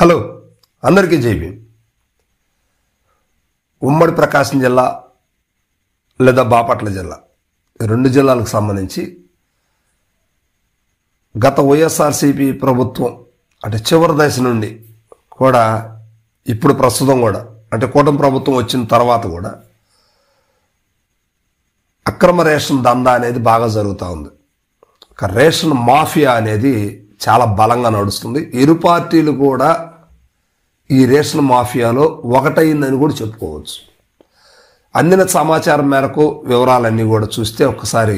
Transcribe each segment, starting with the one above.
Hello అందరికీ జై భీమ్. ఉమ్మడి ప్రకాశం జిల్లా లేదా బాపట్ల జిల్లా రెండు జిల్లాలకు సంబంధించి గత వైఎస్ఆర్సీపీ ప్రభుత్వం అంటే చివరి దశ నుండి కూడా ఇప్పుడు ప్రస్తుతం కూడా అంటే కూటమి ప్రభుత్వం వచ్చిన తర్వాత కూడా అక్రమ రేషన్ దందా అనేది బాగా జరుగుతూ ఉంది. రేషన్ మాఫియా అనేది చాలా బలంగా నడుస్తుంది. ఇరు పార్టీలు కూడా ఈ రేషన్ మాఫియాలో ఒకటైందని కూడా చెప్పుకోవచ్చు. అందిన సమాచారం మేరకు వివరాలన్నీ కూడా చూస్తే ఒక్కసారి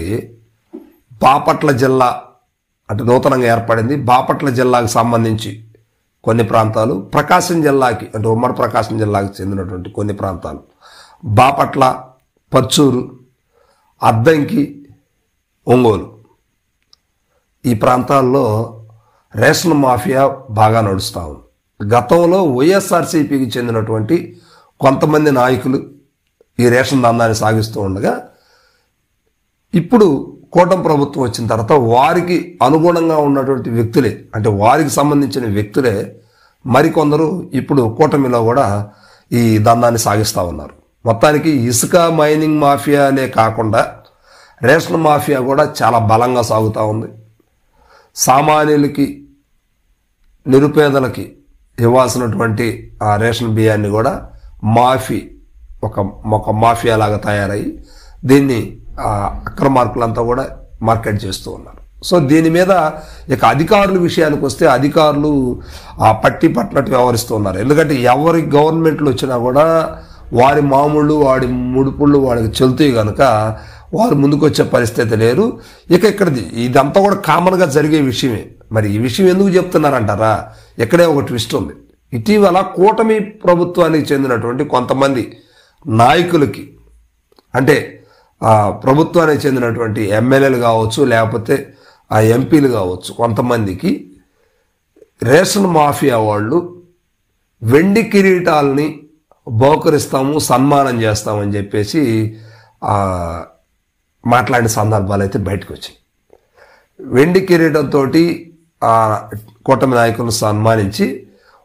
బాపట్ల జిల్లా అంటే నూతనంగా ఏర్పడింది. బాపట్ల జిల్లాకు సంబంధించి కొన్ని ప్రాంతాలు, ప్రకాశం జిల్లాకి అంటే ఉమ్మడి ప్రకాశం జిల్లాకు చెందినటువంటి కొన్ని ప్రాంతాలు, బాపట్ల, పర్చూరు, అద్దంకి, ఒంగోలు ఈ ప్రాంతాల్లో రేషన్ మాఫియా బాగా నడుస్తూ ఉంది. గతంలో వైఎస్ఆర్సీపీకి చెందినటువంటి కొంతమంది నాయకులు ఈ రేషన్ దందాన్ని సాగిస్తూ ఉండగా ఇప్పుడు కూటమి ప్రభుత్వం వచ్చిన తర్వాత వారికి అనుగుణంగా ఉన్నటువంటి వ్యక్తులే అంటే వారికి సంబంధించిన వ్యక్తులే మరికొందరు ఇప్పుడు కూటమిలో కూడా ఈ దందాన్ని సాగిస్తూ ఉన్నారు. మొత్తానికి ఇసుక మైనింగ్ మాఫియానే కాకుండా రేషన్ మాఫియా కూడా చాలా బలంగా సాగుతూ ఉంది. సామాన్యులకి, నిరుపేదలకి ఇవ్వాల్సినటువంటి ఆ రేషన్ బియ్యాన్ని కూడా ఒక మాఫియా లాగా తయారయ్యి దీన్ని అక్రమార్కులంతా కూడా మార్కెట్ చేస్తూ ఉన్నారు. సో దీని మీద ఇక అధికారుల విషయానికి వస్తే అధికారులు పట్టి పట్టినట్టు వ్యవహరిస్తూ ఉన్నారు. ఎందుకంటే ఎవరి గవర్నమెంట్లు వచ్చినా కూడా వారి మామూళ్ళు, వాడి ముడుపుళ్ళు వాడికి చెల్తాయి కనుక వారు ముందుకు వచ్చే పరిస్థితి లేరు. ఇక్కడిది ఇదంతా కూడా కామన్గా జరిగే విషయమే. మరి ఈ విషయం ఎందుకు చెప్తున్నారంటారా? ఇక్కడే ఒక ట్విస్ట్ ఉంది. ఇటీవల కూటమి ప్రభుత్వానికి చెందినటువంటి కొంతమంది నాయకులకి అంటే ప్రభుత్వానికి చెందినటువంటి ఎమ్మెల్యేలు కావచ్చు, లేకపోతే ఆ ఎంపీలు కావచ్చు, కొంతమందికి రేషన్ మాఫియా వాళ్ళు వెండి కిరీటాలని బహుకరిస్తాము, సన్మానం చేస్తామని చెప్పేసి మాట్లాడిన సందర్భాలు అయితే బయటకు వచ్చాయి. వెండి కిరీటంతో కూటమి నాయకులను సన్మానించి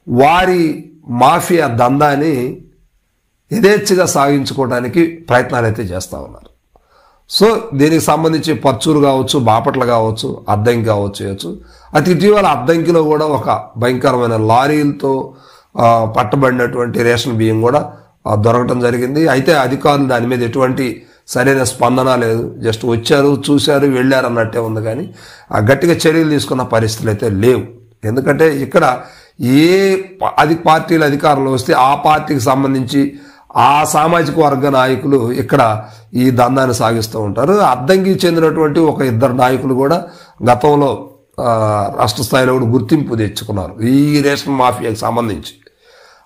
వారి మాఫియా దందాన్ని యథేచ్ఛగా సాగించుకోవడానికి ప్రయత్నాలు అయితే చేస్తూ ఉన్నారు. సో దీనికి సంబంధించి పర్చూరు కావచ్చు, బాపట్ల కావచ్చు, అద్దంకి కావచ్చు. అతి ఇటీవల అద్దంకిలో కూడా ఒక భయంకరమైన లారీలతో పట్టబడినటువంటి రేషన్ బియ్యం కూడా దొరకటం జరిగింది. అయితే అధికారులు దాని మీద ఎటువంటి సరైన స్పందన లేదు. జస్ట్ వచ్చారు, చూశారు, వెళ్ళారు అన్నట్టే ఉంది. కానీ గట్టిగా చర్యలు తీసుకున్న పరిస్థితులు అయితే లేవు. ఎందుకంటే ఇక్కడ ఏ పార్టీల అధికారంలో వస్తే ఆ పార్టీకి సంబంధించి ఆ సామాజిక వర్గ నాయకులు ఇక్కడ ఈ దందాన్ని సాగిస్తూ ఉంటారు. అద్దంకి చెందినటువంటి ఒక ఇద్దరు నాయకులు కూడా గతంలో రాష్ట్ర స్థాయిలో కూడా గుర్తింపు తెచ్చుకున్నారు ఈ రేషన్ మాఫియాకి సంబంధించి.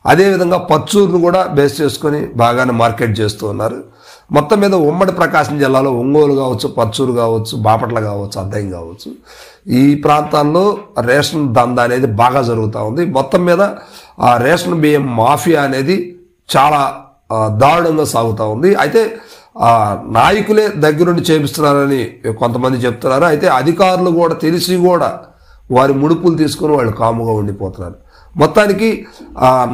అదేవిధంగా పర్చూరును కూడా బేస్ చేసుకొని బాగానే మార్కెట్ చేస్తూ ఉన్నారు. మొత్తం మీద ఉమ్మడి ప్రకాశం జిల్లాలో ఒంగోలు కావచ్చు, పర్చూరు కావచ్చు, బాపట్ల కావచ్చు, అద్దంకి కావచ్చు ఈ ప్రాంతాల్లో రేషన్ దందా అనేది బాగా జరుగుతూ ఉంది. మొత్తం మీద ఆ రేషన్ బియ్యం మాఫియా అనేది చాలా దారుణంగా సాగుతూ ఉంది. అయితే నాయకులే దగ్గరుండి చేపిస్తున్నారని కొంతమంది చెప్తున్నారు. అయితే అధికారులు కూడా తెలిసి కూడా వారి ముడుపులు తీసుకుని వాళ్ళు కాముగా ఉండిపోతున్నారు. మొత్తానికి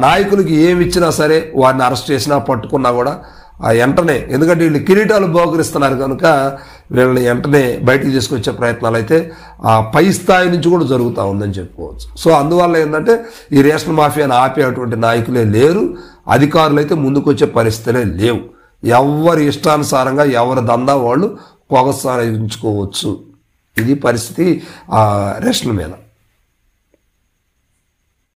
నాయకులకి ఏమి ఇచ్చినా సరే వారిని అరెస్ట్ చేసినా పట్టుకున్నా కూడా వెంటనే, ఎందుకంటే వీళ్ళు కిరీటాలు బహుకరిస్తున్నారు కనుక వీళ్ళని వెంటనే బయటికి తీసుకొచ్చే ప్రయత్నాలు అయితే పై స్థాయి నుంచి కూడా జరుగుతూ ఉందని చెప్పుకోవచ్చు. సో అందువల్ల ఏంటంటే ఈ రేషన్ మాఫియాను ఆపేటువంటి నాయకులే లేరు, అధికారులు అయితే ముందుకు వచ్చే పరిస్థితులే లేవు. ఎవరి ఇష్టానుసారంగా ఎవరి దందా వాళ్ళు కొనసాగించుకోవచ్చు. ఇది పరిస్థితి రేషన్ మీద.